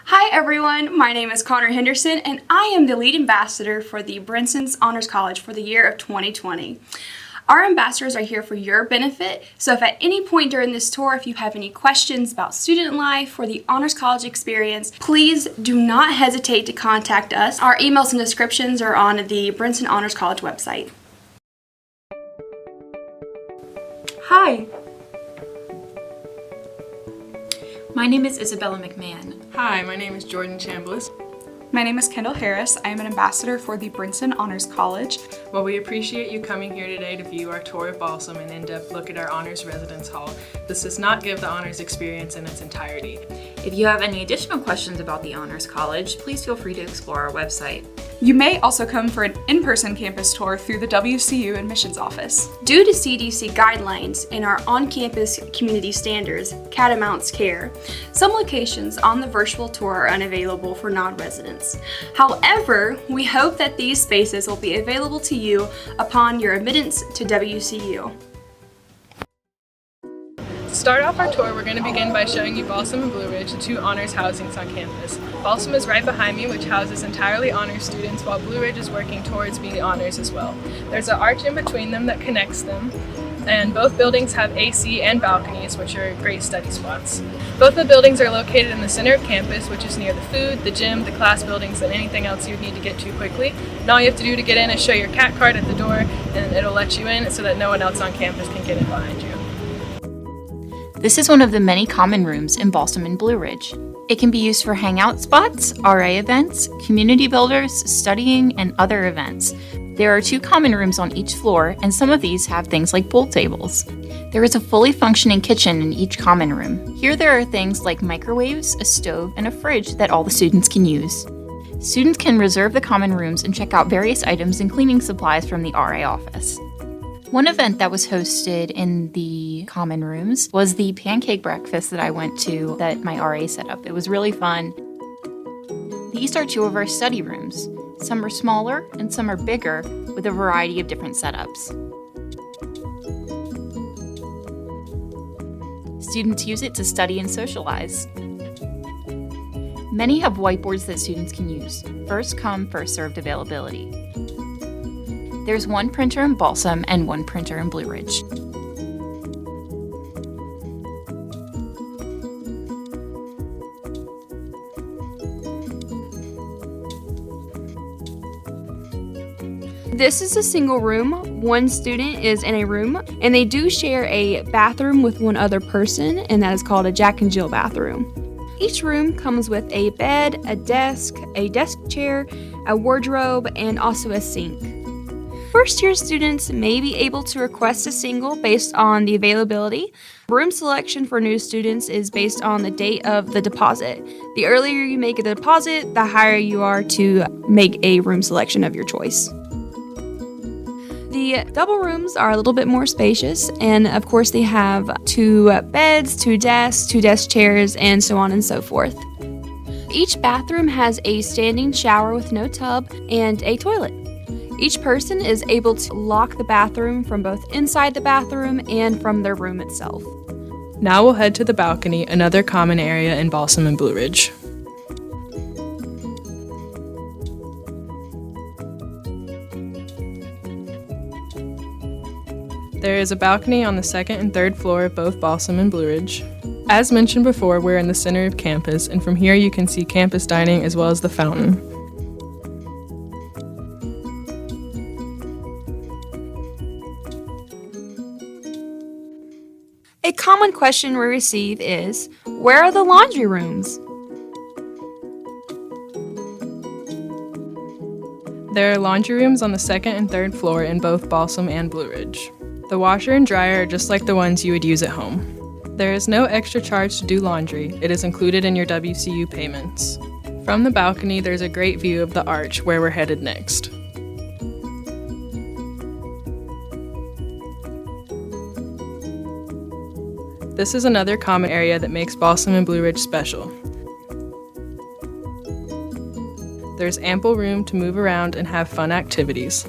Hi everyone, my name is Connor Henderson and I am the lead ambassador for the Brinson Honors College for the year of 2020. Our ambassadors are here for your benefit, so if at any point during this tour, if you have any questions about student life or the Honors College experience, please do not hesitate to contact us. Our emails and descriptions are on the Brinson Honors College website. Hi. My name is Isabella McMahan. Hi, my name is Jordan Chambliss. My name is Kendall Harris. I am an ambassador for the Brinson Honors College. Well, we appreciate you coming here today to view our tour of Balsam and in-depth look at our Honors Residence Hall. This does not give the Honors experience in its entirety. If you have any additional questions about the Honors College, please feel free to explore our website. You may also come for an in-person campus tour through the WCU admissions office. Due to CDC guidelines and our on-campus community standards, Catamounts Care, some locations on the virtual tour are unavailable for non-residents. However, we hope that these spaces will be available to you upon your admittance to WCU. To start off our tour, we're going to begin by showing you Balsam and Blue Ridge, the two honors housings on campus. Balsam is right behind me, which houses entirely honors students, while Blue Ridge is working towards being honors as well. There's an arch in between them that connects them, and both buildings have AC and balconies, which are great study spots. Both the buildings are located in the center of campus, which is near the food, the gym, the class buildings, and anything else you'd need to get to quickly. And all you have to do to get in is show your CatCard at the door, and it'll let you in so that no one else on campus can get in behind you. This is one of the many common rooms in Balsam and Blue Ridge. It can be used for hangout spots, RA events, community builders, studying, and other events. There are 2 common rooms on each floor, and some of these have things like pool tables. There is a fully functioning kitchen in each common room. Here there are things like microwaves, a stove, and a fridge that all the students can use. Students can reserve the common rooms and check out various items and cleaning supplies from the RA office. One event that was hosted in the common rooms was the pancake breakfast that I went to that my RA set up. It was really fun. These are 2 of our study rooms. Some are smaller and some are bigger with a variety of different setups. Students use it to study and socialize. Many have whiteboards that students can use. First come, first served availability. There's 1 printer in Balsam and 1 printer in Blue Ridge. This is a single room. One student is in a room, and they do share a bathroom with one other person, and that is called a Jack and Jill bathroom. Each room comes with a bed, a desk chair, a wardrobe, and also a sink. First-year students may be able to request a single based on the availability. Room selection for new students is based on the date of the deposit. The earlier you make a deposit, the higher you are to make a room selection of your choice. The double rooms are a little bit more spacious, and of course they have 2 beds, 2 desks, 2 desk chairs, and so on and so forth. Each bathroom has a standing shower with no tub and a toilet. Each person is able to lock the bathroom from both inside the bathroom and from their room itself. Now we'll head to the balcony, another common area in Balsam and Blue Ridge. There is a balcony on the 2nd and 3rd floor of both Balsam and Blue Ridge. As mentioned before, we're in the center of campus, and from here you can see campus dining as well as the fountain. A common question we receive is, where are the laundry rooms? There are laundry rooms on the 2nd and 3rd floor in both Balsam and Blue Ridge. The washer and dryer are just like the ones you would use at home. There is no extra charge to do laundry. It is included in your WCU payments. From the balcony, there's a great view of the arch where we're headed next. This is another common area that makes Balsam and Blue Ridge special. There's ample room to move around and have fun activities.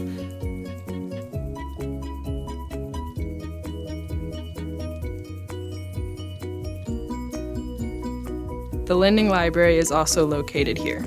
The lending library is also located here.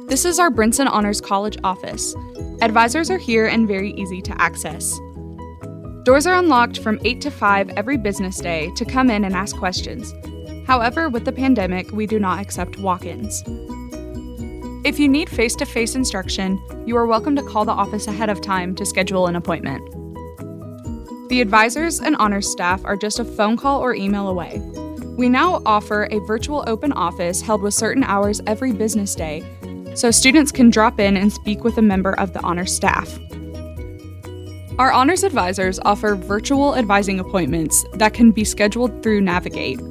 This is our Brinson Honors College office. Advisors are here and very easy to access. Doors are unlocked from 8 to 5 every business day to come in and ask questions. However, with the pandemic, we do not accept walk-ins. If you need face-to-face instruction, you are welcome to call the office ahead of time to schedule an appointment. The advisors and honors staff are just a phone call or email away. We now offer a virtual open office held with certain hours every business day, so students can drop in and speak with a member of the honors staff. Our honors advisors offer virtual advising appointments that can be scheduled through Navigate.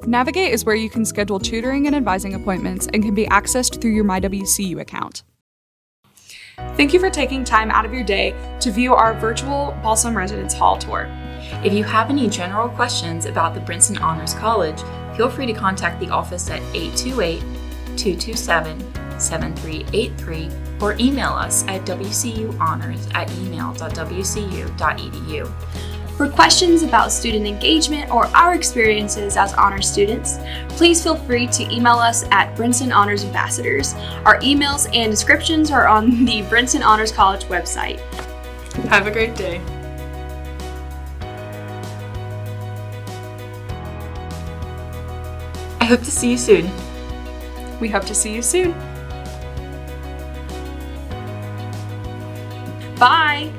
Navigate is where you can schedule tutoring and advising appointments and can be accessed through your MyWCU account. Thank you for taking time out of your day to view our virtual Balsam Residence Hall tour. If you have any general questions about the Brinson Honors College, feel free to contact the office at 828-227-7383 or email us at wcuhonors@email.wcu.edu. For questions about student engagement or our experiences as honors students, please feel free to email us at Brinson Honors Ambassadors. Our emails and descriptions are on the Brinson Honors College website. Have a great day. I hope to see you soon. We hope to see you soon. Bye!